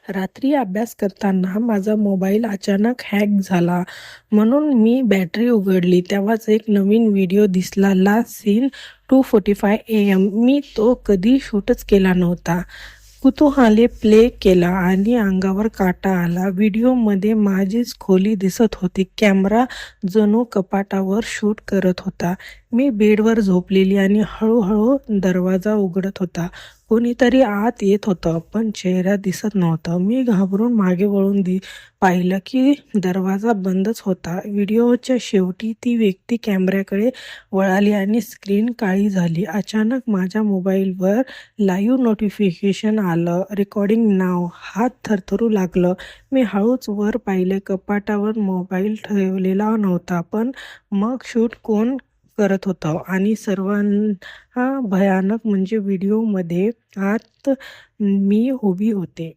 रात्री अभ्यास करताना माझा मोबाईल अचानक हॅक झाला. म्हणून मी बॅटरी उघडली. तेव्हाच एक नवीन व्हिडिओ दिसला. Last seen 2:45 AM. मी तो कधी शूटच केला नव्हता. कुतूहलाने प्ले केला आणि अंगावर काटा आला. व्हिडिओमध्ये माझीच खोली दिसत होती. कॅमेरा जणू कपाटावर शूट करत होता. मी बेडवर झोपलेली आणि हळूहळू दरवाजा उघडत होता. कोणीतरी आत येत होतं, पण चेहरा दिसत नव्हता. मी घाबरून मागे वळून पाहिलं की दरवाजा बंदच होता. व्हिडिओच्या शेवटी ती व्यक्ती कॅमेऱ्याकडे वळाली आणि स्क्रीन काळी झाली. अचानक माझ्या मोबाईलवर लाईव्ह नोटिफिकेशन आलं, रेकॉर्डिंग नाव. हात थरथरू लागलं. मी हळूच वर पाहिले. कपाटावर मोबाईल ठेवलेला नव्हता, पण मग शूट कोण करत होतं आणि सर्वांना भयानक म्हणजे व्हिडिओमध्ये आत मी उभी होते.